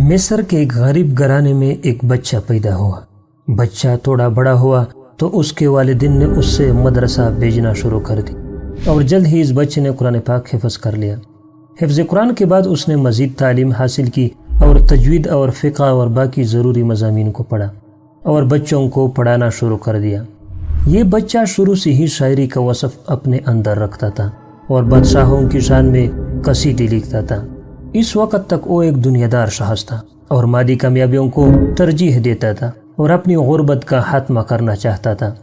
مصر کے ایک غریب گھرانے میں ایک بچہ پیدا ہوا۔ بچہ تھوڑا بڑا ہوا تو اس کے والدین نے اس سے مدرسہ بھیجنا شروع کر دی اور جلد ہی اس بچے نے قرآن پاک حفظ کر لیا۔ حفظ قرآن کے بعد اس نے مزید تعلیم حاصل کی اور تجوید اور فقہ اور باقی ضروری مضامین کو پڑھا اور بچوں کو پڑھانا شروع کر دیا۔ یہ بچہ شروع سے ہی شاعری کا وصف اپنے اندر رکھتا تھا اور بادشاہوں کی شان میں قصیدے لکھتا تھا۔ اس وقت تک وہ ایک دنیا دار شخص تھا اور مادی کامیابیوں کو ترجیح دیتا تھا اور اپنی غربت کا خاتمہ کرنا چاہتا تھا۔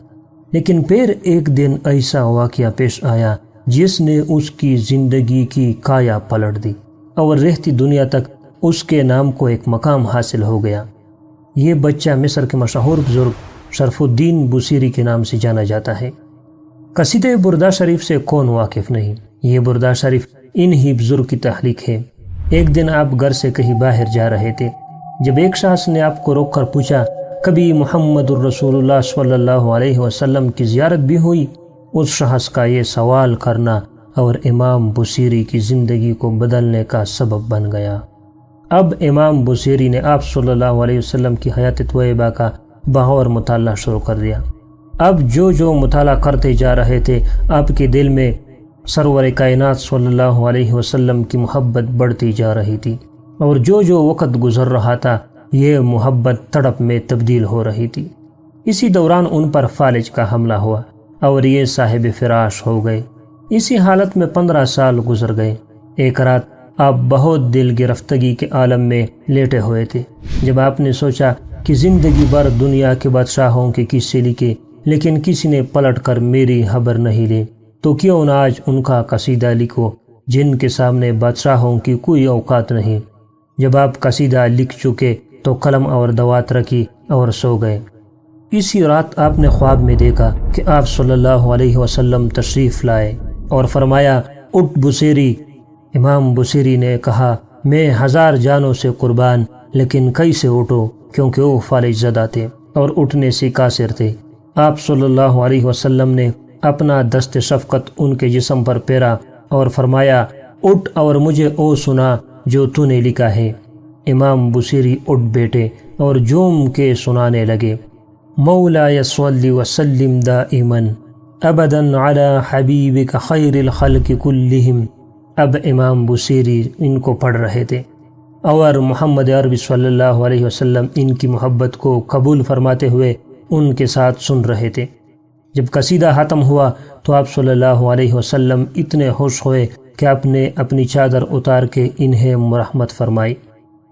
لیکن پھر ایک دن ایسا واقعہ پیش آیا جس نے اس کی زندگی کی کایا پلٹ دی اور رہتی دنیا تک اس کے نام کو ایک مقام حاصل ہو گیا۔ یہ بچہ مصر کے مشہور بزرگ شرف الدین بوصیری کے نام سے جانا جاتا ہے۔ قصیدہ بردہ شریف سے کون واقف نہیں؟ یہ بردہ شریف انہی بزرگ کی تخلیق ہے۔ ایک دن آپ گھر سے کہیں باہر جا رہے تھے جب ایک شخص نے آپ کو روک کر پوچھا، کبھی محمد الرسول اللہ صلی اللہ علیہ وسلم کی زیارت بھی ہوئی؟ اس شخص کا یہ سوال کرنا اور امام بوصیری کی زندگی کو بدلنے کا سبب بن گیا۔ اب امام بوصیری نے آپ صلی اللہ علیہ وسلم کی حیات طیبہ کا بغور مطالعہ شروع کر دیا۔ اب جو مطالعہ کرتے جا رہے تھے آپ کے دل میں سرور کائنات صلی اللہ علیہ وسلم کی محبت بڑھتی جا رہی تھی اور جو وقت گزر رہا تھا یہ محبت تڑپ میں تبدیل ہو رہی تھی۔ اسی دوران ان پر فالج کا حملہ ہوا اور یہ صاحب فراش ہو گئے۔ اسی حالت میں 15 سال گزر گئے۔ ایک رات آپ بہت دل گرفتگی کے عالم میں لیٹے ہوئے تھے جب آپ نے سوچا کہ زندگی بھر دنیا کے بادشاہوں کے قصے لکھے لیکن کسی نے پلٹ کر میری خبر نہیں لی، تو کیوں نہ آج ان کا قصیدہ لکھو جن کے سامنے بادشاہوں کی کوئی اوقات نہیں۔ جب آپ قصیدہ لکھ چکے تو قلم اور دوات رکھی اور سو گئے۔ اسی رات آپ نے خواب میں دیکھا کہ آپ صلی اللہ علیہ وسلم تشریف لائے اور فرمایا، اٹھ بوصیری۔ امام بوصیری نے کہا، میں 1000 جانوں سے قربان، لیکن کیسے اٹھو؟ کیونکہ وہ فالج زدہ تھے اور اٹھنے سے قاصر تھے۔ آپ صلی اللہ علیہ وسلم نے اپنا دست شفقت ان کے جسم پر پھیرا اور فرمایا، اٹھ اور مجھے او سنا جو تو نے لکھا ہے۔ امام بوصیری اٹھ بیٹھے اور جھوم کے سنانے لگے، مولاي صل وسلم دائما ابدا على حبیبک خیر الخلق کلہم۔ اب امام بوصیری ان کو پڑھ رہے تھے اور محمد عربی صلی اللہ علیہ وسلم ان کی محبت کو قبول فرماتے ہوئے ان کے ساتھ سن رہے تھے۔ جب قصیدہ ختم ہوا تو آپ صلی اللہ علیہ وسلم اتنے خوش ہوئے کہ آپ نے اپنی چادر اتار کے انہیں مرحمت فرمائی۔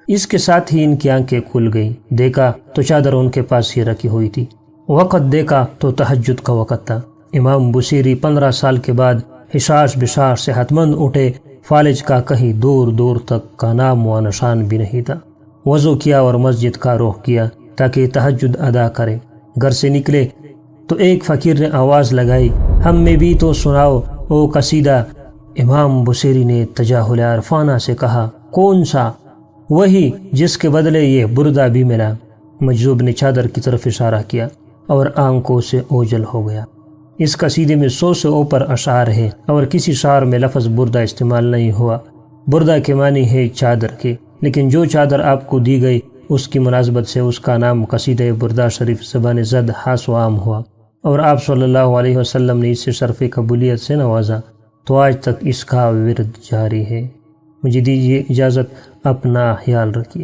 اس کے ساتھ ہی ان کی آنکھیں کھل گئیں۔ دیکھا تو چادر ان کے پاس ہی رکھی ہوئی تھی۔ وقت دیکھا تو تہجد کا وقت تھا۔ امام بوصیری 15 سال کے بعد حشاش بشاش صحت مند اٹھے۔ فالج کا کہیں دور تک کا نام و نشان بھی نہیں تھا۔ وضو کیا اور مسجد کا رخ کیا تاکہ تہجد ادا کرے۔ گھر سے نکلے تو ایک فقیر نے آواز لگائی، ہم میں بھی تو سناؤ او قصیدہ۔ امام بوصیری نے تجاہل عرفانہ سے کہا، کون سا؟ وہی جس کے بدلے یہ بردہ بھی ملا۔ مجذوب نے چادر کی طرف اشارہ کیا اور آنکھوں سے اوجھل ہو گیا۔ اس قصیدے میں 100 سے اوپر اشعار ہے اور کسی شعر میں لفظ بردہ استعمال نہیں ہوا۔ بردہ کے معنی ہے چادر کے، لیکن جو چادر آپ کو دی گئی اس کی مناسبت سے اس کا نام قصیدہ بردہ شریف زبان زد خاص و عام ہوا اور آپ صلی اللہ علیہ وسلم نے اس سے شرف قبولیت سے نوازا، تو آج تک اس کا ورد جاری ہے۔ مجھے دیجیے اجازت، اپنا خیال رکھیے۔